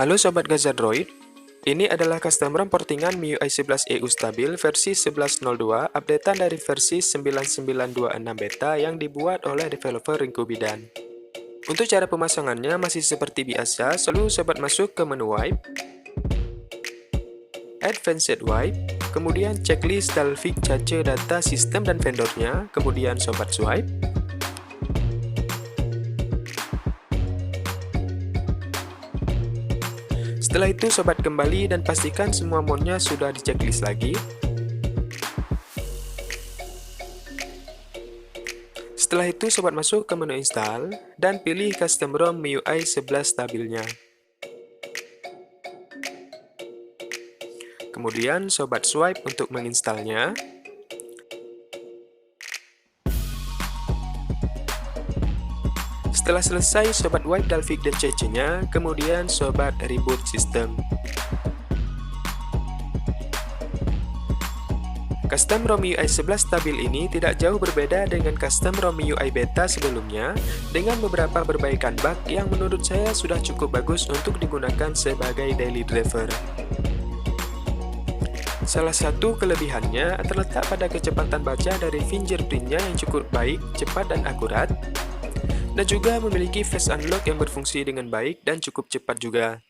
Halo Sobat Gazadroid, ini adalah custom ROM portingan MIUI 11 EU stabil versi 11.02, updatean dari versi 9926 beta yang dibuat oleh developer Ringku Bidan. Untuk cara pemasangannya masih seperti biasa, selalu Sobat masuk ke menu Wipe, Advanced Wipe, kemudian checklist Dalvik cache data sistem dan vendornya, kemudian Sobat swipe. Setelah itu Sobat kembali dan pastikan semua modnya sudah di checklist lagi. Setelah itu Sobat masuk ke menu install dan pilih custom ROM MIUI 11 stabilnya. Kemudian Sobat swipe untuk menginstalnya. Setelah selesai Sobat wipe Dalvik dan cache-nya, kemudian Sobat reboot sistem. Custom ROM MIUI 11 stabil ini tidak jauh berbeda dengan custom ROM MIUI beta sebelumnya, dengan beberapa perbaikan bug yang menurut saya sudah cukup bagus untuk digunakan sebagai daily driver. Salah satu kelebihannya terletak pada kecepatan baca dari fingerprintnya yang cukup baik, cepat dan akurat, dan juga memiliki face unlock yang berfungsi dengan baik dan cukup cepat juga.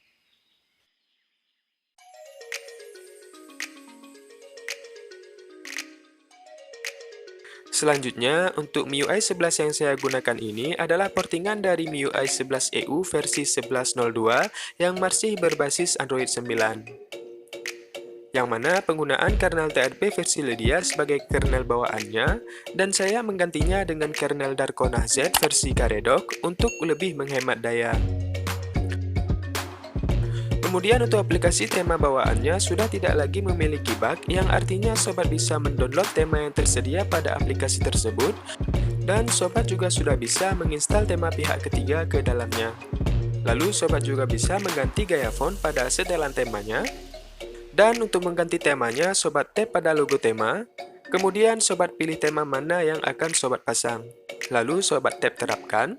Selanjutnya, untuk MIUI 11 yang saya gunakan ini adalah portingan dari MIUI 11 EU versi 11.02 yang masih berbasis Android 9. Yang mana penggunaan kernel TRP versi Lydia sebagai kernel bawaannya, dan saya menggantinya dengan kernel Darkona Z versi Caredog untuk lebih menghemat daya. Kemudian untuk aplikasi tema bawaannya sudah tidak lagi memiliki bug, yang artinya Sobat bisa mendownload tema yang tersedia pada aplikasi tersebut, dan Sobat juga sudah bisa menginstal tema pihak ketiga ke dalamnya. Lalu Sobat juga bisa mengganti gaya font pada setelan temanya, dan untuk mengganti temanya Sobat tap pada logo tema, kemudian Sobat pilih tema mana yang akan Sobat pasang. Lalu Sobat tap terapkan.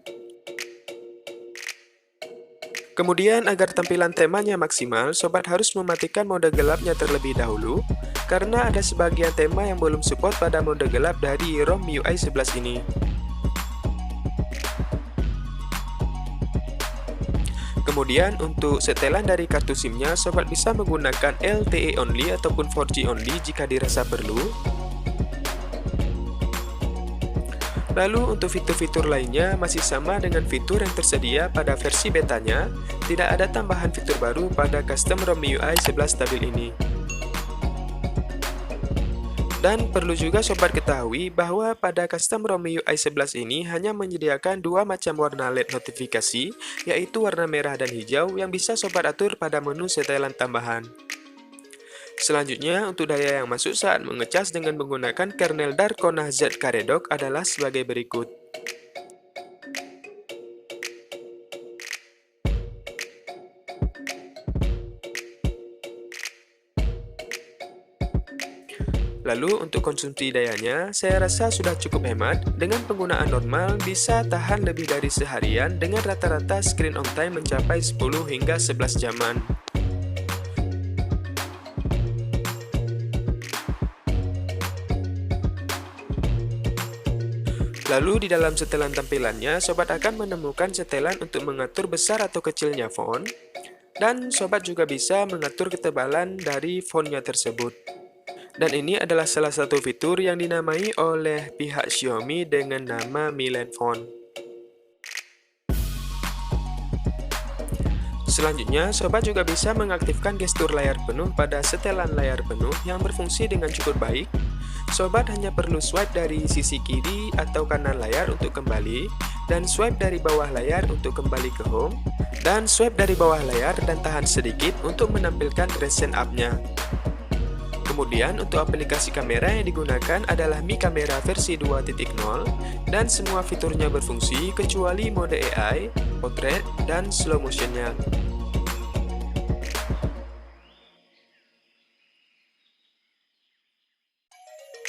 Kemudian agar tampilan temanya maksimal, Sobat harus mematikan mode gelapnya terlebih dahulu, karena ada sebagian tema yang belum support pada mode gelap dari ROM MIUI 11 ini. Kemudian untuk setelan dari kartu SIM-nya, Sobat bisa menggunakan LTE only ataupun 4G only jika dirasa perlu. Lalu untuk fitur-fitur lainnya masih sama dengan fitur yang tersedia pada versi betanya, tidak ada tambahan fitur baru pada custom ROM MIUI 11 stabil ini. Dan perlu juga Sobat ketahui bahwa pada custom ROM MIUI 11 ini hanya menyediakan dua macam warna LED notifikasi, yaitu warna merah dan hijau yang bisa Sobat atur pada menu setelan tambahan. Selanjutnya, untuk daya yang masuk saat mengecas dengan menggunakan kernel Darkona Z Caredog adalah sebagai berikut. Lalu untuk konsumsi dayanya, saya rasa sudah cukup hemat. Dengan penggunaan normal bisa tahan lebih dari seharian dengan rata-rata screen on time mencapai 10 hingga 11 jaman. Lalu di dalam setelan tampilannya, Sobat akan menemukan setelan untuk mengatur besar atau kecilnya font, dan Sobat juga bisa mengatur ketebalan dari fontnya tersebut. Dan ini adalah salah satu fitur yang dinamai oleh pihak Xiaomi dengan nama Milen Font. Selanjutnya, Sobat juga bisa mengaktifkan gestur layar penuh pada setelan layar penuh yang berfungsi dengan cukup baik. Sobat hanya perlu swipe dari sisi kiri atau kanan layar untuk kembali, dan swipe dari bawah layar untuk kembali ke home, dan swipe dari bawah layar dan tahan sedikit untuk menampilkan recent up-nya. Kemudian untuk aplikasi kamera yang digunakan adalah Mi Kamera versi 2.0, dan semua fiturnya berfungsi kecuali mode AI, portrait, dan slow motion-nya.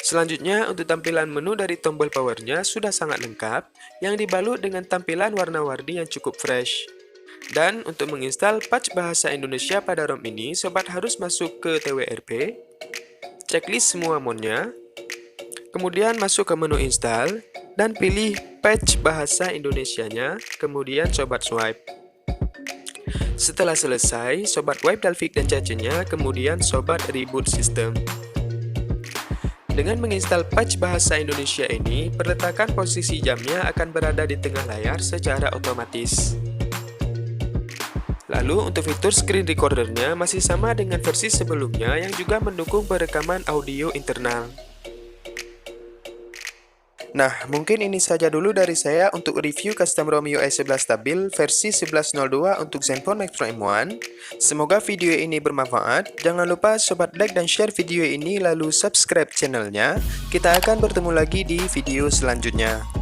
Selanjutnya, untuk tampilan menu dari tombol powernya sudah sangat lengkap, yang dibalut dengan tampilan warna-warni yang cukup fresh. Dan untuk menginstal patch bahasa Indonesia pada ROM ini, sobat harus masuk ke TWRP, checklist semua monnya, kemudian masuk ke menu install, dan pilih patch bahasa Indonesianya, kemudian sobat swipe. Setelah selesai, sobat wipe Dalvik dan cacenya, kemudian sobat reboot sistem. Dengan menginstal patch bahasa Indonesia ini, perletakan posisi jamnya akan berada di tengah layar secara otomatis. Lalu untuk fitur screen recordernya masih sama dengan versi sebelumnya yang juga mendukung perekaman audio internal. Nah, mungkin ini saja dulu dari saya untuk review custom ROM UI 11 stabil versi 11.02 untuk Zenfone Max Pro M1. Semoga video ini bermanfaat. Jangan lupa sobat like dan share video ini lalu subscribe channelnya. Kita akan bertemu lagi di video selanjutnya.